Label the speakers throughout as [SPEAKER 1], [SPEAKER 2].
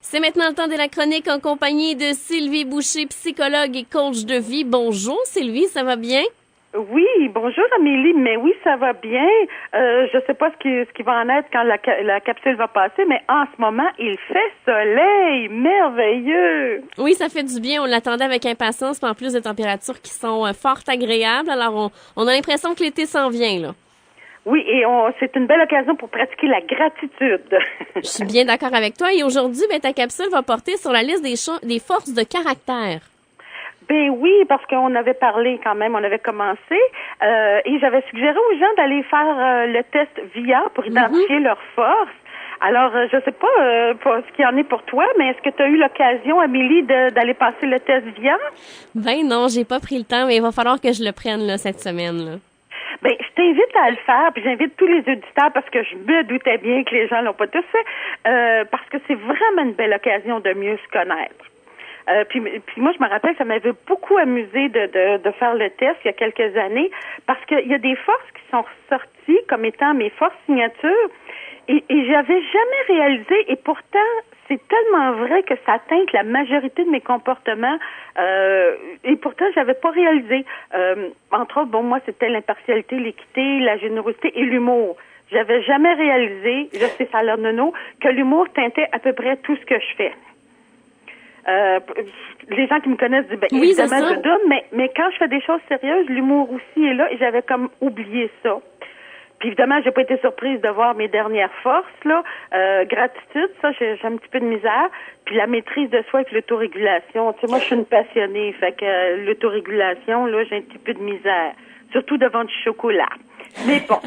[SPEAKER 1] C'est maintenant le temps de la chronique en compagnie de Sylvie Boucher, psychologue et coach de vie. Bonjour Sylvie, ça va bien?
[SPEAKER 2] Oui, bonjour Amélie, mais oui, ça va bien. Je sais pas ce qui va en être quand la capsule va passer, mais en ce moment, il fait soleil, merveilleux.
[SPEAKER 1] Oui, ça fait du bien, on l'attendait avec impatience, puis en plus de températures qui sont fort agréables, alors on a l'impression que l'été s'en vient, là.
[SPEAKER 2] Oui, et c'est une belle occasion pour pratiquer la gratitude.
[SPEAKER 1] Je suis bien d'accord avec toi, et aujourd'hui, ta capsule va porter sur la liste des forces de caractère.
[SPEAKER 2] Ben oui, parce qu'on avait parlé quand même, on avait commencé, et j'avais suggéré aux gens d'aller faire le test VIA pour identifier leurs forces. Alors, je sais pas ce qu'il y en est pour toi, mais est-ce que tu as eu l'occasion, Amélie, d'aller passer le test VIA?
[SPEAKER 1] Ben non, j'ai pas pris le temps, mais il va falloir que je le prenne là, cette semaine, là.
[SPEAKER 2] Ben, je t'invite à le faire, puis j'invite tous les auditeurs parce que je me doutais bien que les gens l'ont pas tous fait, parce que c'est vraiment une belle occasion de mieux se connaître. Puis moi, je me rappelle que ça m'avait beaucoup amusé de faire le test il y a quelques années, parce qu'il y a des forces qui sont ressorties comme étant mes forces signatures, et j'avais jamais réalisé, et pourtant, c'est tellement vrai que ça teinte la majorité de mes comportements, et pourtant, j'avais pas réalisé. Entre autres, moi, c'était l'impartialité, l'équité, la générosité et l'humour. J'avais jamais réalisé, je sais ça a l'air nono, que l'humour teintait à peu près tout ce que je fais. Les gens qui me connaissent disent,
[SPEAKER 1] oui,
[SPEAKER 2] évidemment, je donne, mais quand je fais des choses sérieuses, l'humour aussi est là, et j'avais comme oublié ça. Puis évidemment, j'ai pas été surprise de voir mes dernières forces, là. Gratitude, ça, j'ai un petit peu de misère. Puis la maîtrise de soi avec l'autorégulation. Tu sais, moi, je suis une passionnée, fait que l'autorégulation, là, j'ai un petit peu de misère. Surtout devant du chocolat. Mais bon.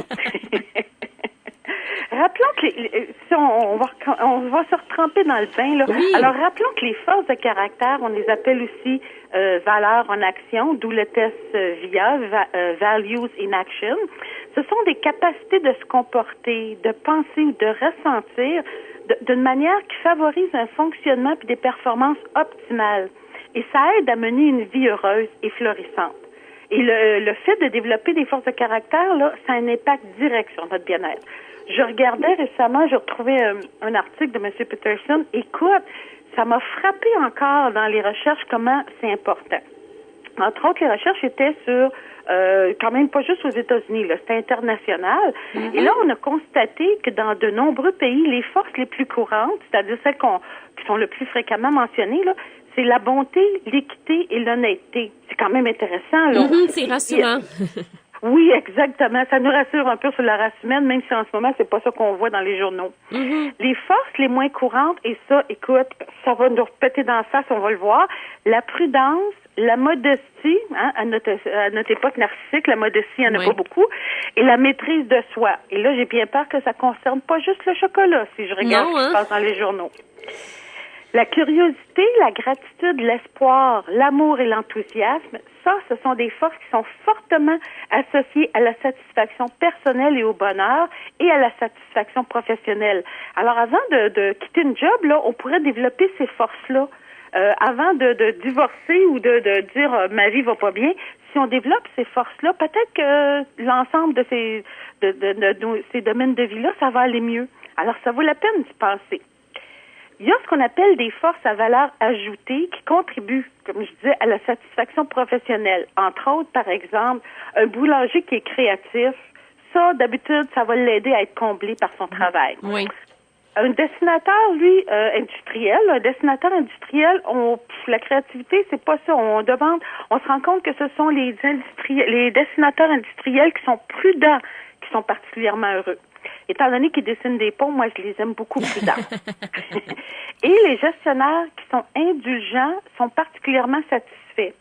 [SPEAKER 2] Rappelons que si on va se retremper dans le bain, là.
[SPEAKER 1] Oui.
[SPEAKER 2] Alors, rappelons que les forces de caractère, on les appelle aussi valeurs en action, d'où le test VIA, Values in Action. Ce sont des capacités de se comporter, de penser ou de ressentir d'une manière qui favorise un fonctionnement puis des performances optimales. Et ça aide à mener une vie heureuse et florissante. Et le fait de développer des forces de caractère, là, ça a un impact direct sur notre bien-être. Je regardais récemment, j'ai retrouvé un article de M. Peterson. Écoute, ça m'a frappé encore dans les recherches comment c'est important. Entre autres, les recherches étaient sur, quand même pas juste aux États-Unis, là, c'était international. Et là, on a constaté que dans de nombreux pays, les forces les plus courantes, c'est-à-dire celles qui sont le plus fréquemment mentionnées, là, c'est la bonté, l'équité et l'honnêteté. C'est quand même intéressant, là.
[SPEAKER 1] C'est rassurant.
[SPEAKER 2] Oui, exactement. Ça nous rassure un peu sur la race humaine, même si en ce moment, c'est pas ça qu'on voit dans les journaux. Les forces les moins courantes, et ça, écoute, ça va nous repéter dans la face, on va le voir. La prudence, la modestie, hein, à notre époque narcissique, la modestie, il n'y en a pas beaucoup, et la maîtrise de soi. Et là, j'ai bien peur que ça concerne pas juste le chocolat, si je regarde ce qui se passe dans les journaux. La curiosité, la gratitude, l'espoir, l'amour et l'enthousiasme, ça, ce sont des forces qui sont fortement associées à la satisfaction personnelle et au bonheur et à la satisfaction professionnelle. Alors, avant de quitter une job, là, on pourrait développer ces forces-là. Avant de divorcer ou de dire ma vie va pas bien, si on développe ces forces-là, peut-être que l'ensemble de ces domaines de vie-là, ça va aller mieux. Alors, ça vaut la peine d'y penser. Il y a ce qu'on appelle des forces à valeur ajoutée qui contribuent, comme je disais, à la satisfaction professionnelle. Entre autres, par exemple, un boulanger qui est créatif, ça, d'habitude, ça va l'aider à être comblé par son travail.
[SPEAKER 1] Oui.
[SPEAKER 2] Un dessinateur, lui, industriel, la créativité, c'est pas ça. On se rend compte que ce sont les dessinateurs industriels qui sont prudents, qui sont particulièrement heureux. Étant donné qu'ils dessinent des ponts, moi, je les aime beaucoup prudents. Et les gestionnaires qui sont indulgents sont particulièrement satisfaits.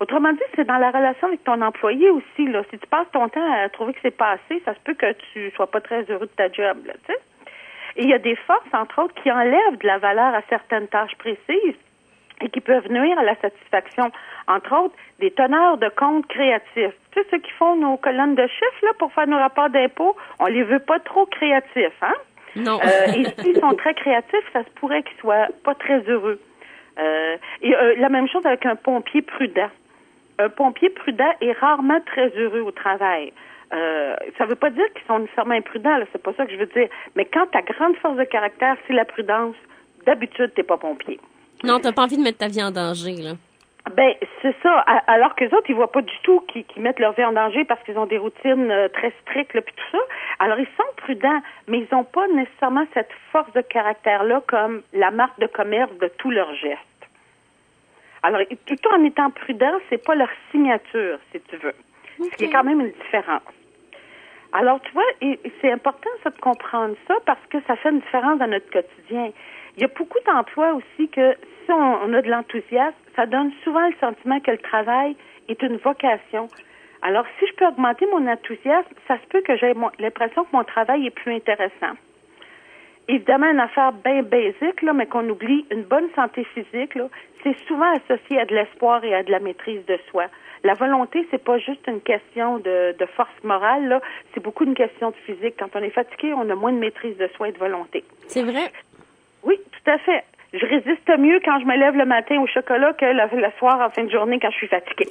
[SPEAKER 2] Autrement dit, c'est dans la relation avec ton employé aussi, là. Si tu passes ton temps à trouver que c'est pas assez, ça se peut que tu sois pas très heureux de ta job, là, tu sais. Et il y a des forces, entre autres, qui enlèvent de la valeur à certaines tâches précises et qui peuvent nuire à la satisfaction. Entre autres, des teneurs de compte créatifs. Tu sais, ceux qui font nos colonnes de chiffres, là, pour faire nos rapports d'impôts, on les veut pas trop créatifs, hein?
[SPEAKER 1] Non.
[SPEAKER 2] Et s'ils sont très créatifs, ça se pourrait qu'ils soient pas très heureux. La même chose avec un pompier prudent. Un pompier prudent est rarement très heureux au travail. Ça veut pas dire qu'ils sont nécessairement imprudents, là, c'est pas ça que je veux dire. Mais quand ta grande force de caractère, c'est la prudence, d'habitude, t'es pas pompier.
[SPEAKER 1] Non, t'as pas envie de mettre ta vie en danger, là.
[SPEAKER 2] Ben, c'est ça. Alors que les autres, ils voient pas du tout qu'ils mettent leur vie en danger parce qu'ils ont des routines très strictes, là, puis tout ça. Alors, ils sont prudents, mais ils ont pas nécessairement cette force de caractère-là comme la marque de commerce de tous leurs gestes. Alors, tout en étant prudent, c'est pas leur signature, si tu veux. Okay. Ce qui est quand même une différence. Alors, tu vois, c'est important, ça, de comprendre ça parce que ça fait une différence dans notre quotidien. Il y a beaucoup d'emplois aussi que si on a de l'enthousiasme, ça donne souvent le sentiment que le travail est une vocation. Alors, si je peux augmenter mon enthousiasme, ça se peut que j'ai l'impression que mon travail est plus intéressant. Évidemment, une affaire bien basique, là, mais qu'on oublie, une bonne santé physique, là, c'est souvent associé à de l'espoir et à de la maîtrise de soi. La volonté, c'est pas juste une question de force morale, là, c'est beaucoup une question de physique. Quand on est fatigué, on a moins de maîtrise de soi et de volonté.
[SPEAKER 1] C'est vrai.
[SPEAKER 2] Oui, tout à fait. Je résiste mieux quand je me lève le matin au chocolat que le soir en fin de journée quand je suis fatiguée.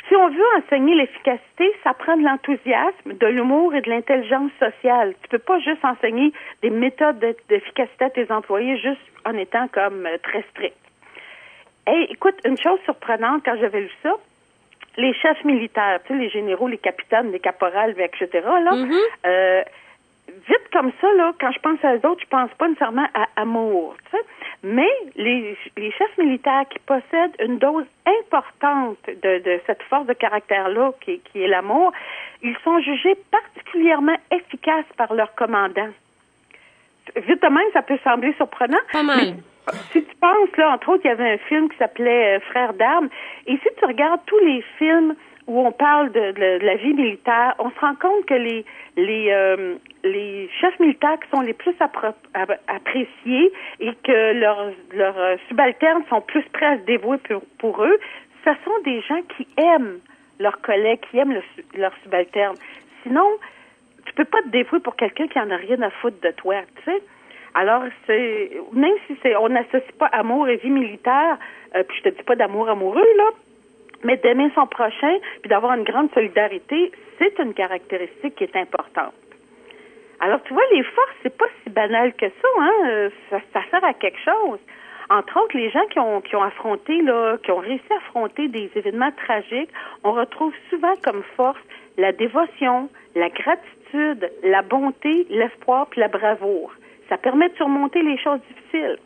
[SPEAKER 2] Si on veut enseigner l'efficacité, ça prend de l'enthousiasme, de l'humour et de l'intelligence sociale. Tu peux pas juste enseigner des méthodes d'efficacité à tes employés juste en étant comme très strict. Hey, écoute, une chose surprenante quand j'avais lu ça, les chefs militaires, tu sais, les généraux, les capitaines, les caporales, etc., là, vite comme ça, là, quand je pense à eux autres, je pense pas nécessairement à amour, tu sais. Mais les chefs militaires qui possèdent une dose importante de cette force de caractère-là, qui est l'amour, ils sont jugés particulièrement efficaces par leurs commandants. Vite de même, ça peut sembler surprenant.
[SPEAKER 1] Pas mal.
[SPEAKER 2] Mais si tu penses, là, entre autres, il y avait un film qui s'appelait Frères d'armes. Et si tu regardes tous les films où on parle de la vie militaire, on se rend compte que les chefs militaires qui sont les plus appréciés et que leurs subalternes sont plus prêts à se dévouer pour eux, ce sont des gens qui aiment leurs collègues, qui aiment leurs subalternes. Sinon, tu peux pas te dévouer pour quelqu'un qui en a rien à foutre de toi, tu sais. Alors, même si on n'associe pas amour et vie militaire, puis je te dis pas d'amour amoureux, là, mais d'aimer son prochain, puis d'avoir une grande solidarité, c'est une caractéristique qui est importante. Alors, tu vois, les forces, c'est pas si banal que ça, hein. Ça sert à quelque chose. Entre autres, les gens qui ont affronté, là, qui ont réussi à affronter des événements tragiques, on retrouve souvent comme force la dévotion, la gratitude, la bonté, l'espoir puis la bravoure. Ça permet de surmonter les choses difficiles.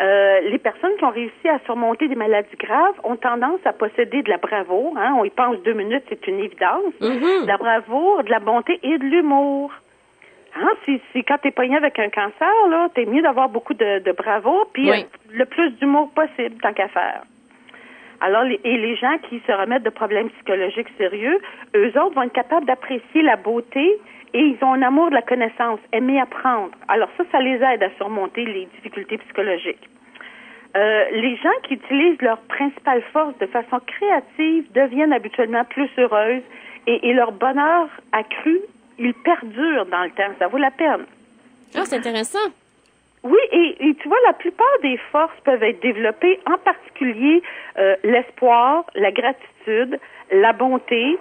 [SPEAKER 2] Les personnes qui ont réussi à surmonter des maladies graves ont tendance à posséder de la bravoure. Hein? On y pense 2 minutes, c'est une évidence. De la bravoure, de la bonté et de l'humour. Hein? Si quand t'es pogné avec un cancer, là, t'es mieux d'avoir beaucoup de bravoure puis le plus d'humour possible, tant qu'à faire. Alors, les gens qui se remettent de problèmes psychologiques sérieux, eux autres vont être capables d'apprécier la beauté et ils ont un amour de la connaissance, aimer apprendre. Alors ça les aide à surmonter les difficultés psychologiques. Les gens qui utilisent leur principale force de façon créative deviennent habituellement plus heureuses et leur bonheur accru, il perdure dans le temps. Ça vaut la peine.
[SPEAKER 1] Ah, c'est intéressant.
[SPEAKER 2] Oui, et tu vois, la plupart des forces peuvent être développées, en particulier l'espoir, la gratitude, la bonté,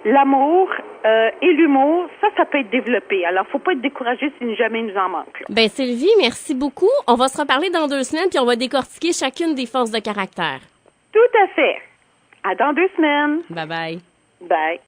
[SPEAKER 2] l'amour et l'humour. Ça peut être développé. Alors, faut pas être découragé si jamais il nous en manque. Là.
[SPEAKER 1] Ben, Sylvie, merci beaucoup. On va se reparler dans 2 semaines, puis on va décortiquer chacune des forces de caractère.
[SPEAKER 2] Tout à fait. À dans 2 semaines.
[SPEAKER 1] Bye bye.
[SPEAKER 2] Bye.